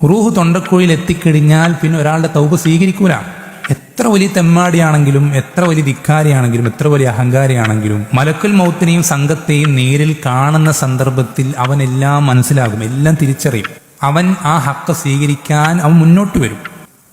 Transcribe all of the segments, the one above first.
റൂഹ് തൊണ്ടക്കുഴിയിൽ എത്തിക്കഴിഞ്ഞാൽ പിന്നെ ഒരാളുടെ തൗബ സ്വീകരിക്കൂല. എത്ര വലിയ തെമ്മാടിയാണെങ്കിലും, എത്ര വലിയ ധിക്കാരിയാണെങ്കിലും, എത്ര വലിയ അഹങ്കാരിയാണെങ്കിലും, മലക്കുൽ മൗത്തിനെയും സംഘത്തെയും നേരിൽ കാണുന്ന സന്ദർഭത്തിൽ അവനെല്ലാം മനസ്സിലാകും, എല്ലാം തിരിച്ചറിയും. അവൻ ആ ഹക്ക് സ്വീകരിക്കാൻ അവൻ മുന്നോട്ട് വരും.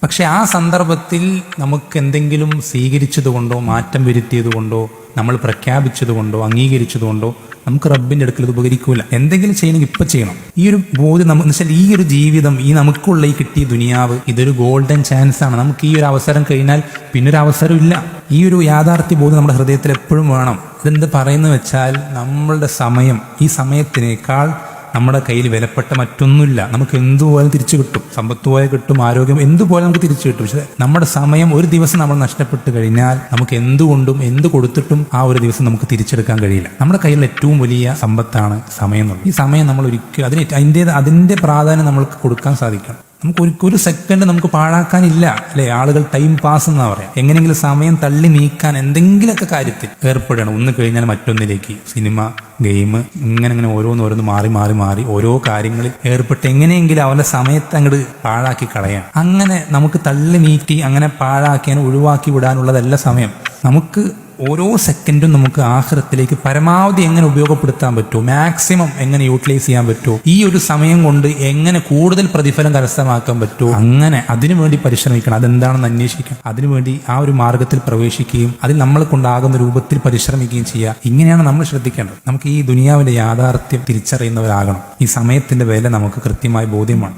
പക്ഷെ ആ സന്ദർഭത്തിൽ നമുക്ക് എന്തെങ്കിലും സ്വീകരിച്ചതുകൊണ്ടോ, മാറ്റം വരുത്തിയതുകൊണ്ടോ, നമ്മൾ പ്രഖ്യാപിച്ചതുകൊണ്ടോ, അംഗീകരിച്ചതുകൊണ്ടോ നമുക്ക് റബ്ബിന്റെ അടുക്കൽ ഇത് ഉപകരിക്കൂല. എന്തെങ്കിലും ചെയ്യണമെങ്കിൽ ഇപ്പൊ ചെയ്യണം. ഈ ഒരു ബോധ്യം നമുക്ക് വെച്ചാൽ ഈ ഒരു ജീവിതം, ഈ നമുക്കുള്ള ഈ കിട്ടിയ ദുനിയാവ് ഇതൊരു ഗോൾഡൻ ചാൻസ് ആണ്. നമുക്ക് ഈ ഒരു അവസരം കഴിഞ്ഞാൽ പിന്നൊരു അവസരം ഇല്ല. ഈ ഒരു യാഥാർത്ഥ്യ ബോധ്യം നമ്മുടെ ഹൃദയത്തിൽ എപ്പോഴും വേണം. ഇതെന്ത് പറയുന്നത് വെച്ചാൽ നമ്മളുടെ സമയം, ഈ സമയത്തിനേക്കാൾ നമ്മുടെ കയ്യിൽ വിലപ്പെട്ട മറ്റൊന്നുമില്ല. നമുക്ക് എന്തുപോലും തിരിച്ചു കിട്ടും, സമ്പത്ത് പോയാൽ കിട്ടും, ആരോഗ്യം എന്തുപോലെ നമുക്ക് തിരിച്ചു കിട്ടും. പക്ഷെ നമ്മുടെ സമയം ഒരു ദിവസം നമ്മൾ നഷ്ടപ്പെട്ട് കഴിഞ്ഞാൽ നമുക്ക് എന്തുകൊണ്ടും എന്ത് കൊടുത്തിട്ടും ആ ഒരു ദിവസം നമുക്ക് തിരിച്ചെടുക്കാൻ കഴിയില്ല. നമ്മുടെ കയ്യിൽ ഏറ്റവും വലിയ സമ്പത്താണ് സമയം എന്നുള്ളത്. ഈ സമയം നമ്മൾ ഒരിക്കലും അതിന്റെ പ്രാധാന്യം നമ്മൾക്ക് കൊടുക്കാൻ സാധിക്കണം. നമുക്ക് ഒരു സെക്കൻഡ് നമുക്ക് പാഴാക്കാനില്ല, അല്ലെ? ആളുകൾ ടൈം പാസ് എന്നാ പറയാം. എങ്ങനെയെങ്കിലും സമയം തള്ളി നീക്കാൻ എന്തെങ്കിലുമൊക്കെ കാര്യത്തിൽ ഏർപ്പെടുകയാണ്. ഒന്ന് കഴിഞ്ഞാൽ മറ്റൊന്നിലേക്ക്, സിനിമ, ഗെയിം, ഇങ്ങനെ ഓരോന്ന് മാറി ഓരോ കാര്യങ്ങളിൽ ഏർപ്പെട്ട് എങ്ങനെയെങ്കിലും അവന്റെ സമയത്ത് അങ്ങോട്ട് പാഴാക്കി കളയാം. അങ്ങനെ നമുക്ക് തള്ളി നീക്കി അങ്ങനെ പാഴാക്കിയാൻ ഒഴിവാക്കി വിടാനുള്ളതല്ല സമയം. നമുക്ക് ഓരോ സെക്കൻഡും നമുക്ക് ആഖിറത്തിലേക്ക് പരമാവധി എങ്ങനെ ഉപയോഗപ്പെടുത്താൻ പറ്റുമോ, മാക്സിമം എങ്ങനെ യൂട്ടിലൈസ് ചെയ്യാൻ പറ്റുമോ, ഈ ഒരു സമയം കൊണ്ട് എങ്ങനെ കൂടുതൽ പ്രതിഫലം കരസ്ഥമാക്കാൻ പറ്റുമോ, അങ്ങനെ അതിനുവേണ്ടി പരിശ്രമിക്കണം. അതെന്താണെന്ന് അന്വേഷിക്കണം. അതിനുവേണ്ടി ആ ഒരു മാർഗത്തിൽ പ്രവേശിക്കുകയും അതിൽ നമ്മളെ കൊണ്ടാകുന്ന രൂപത്തിൽ പരിശ്രമിക്കുകയും ചെയ്യുക. ഇങ്ങനെയാണ് നമ്മൾ ശ്രദ്ധിക്കേണ്ടത്. നമുക്ക് ഈ ദുനിയാവിന്റെ യാഥാർത്ഥ്യം തിരിച്ചറിയുന്നവരാകണം. ഈ സമയത്തിന്റെ വില നമുക്ക് കൃത്യമായി ബോധ്യമാണ്.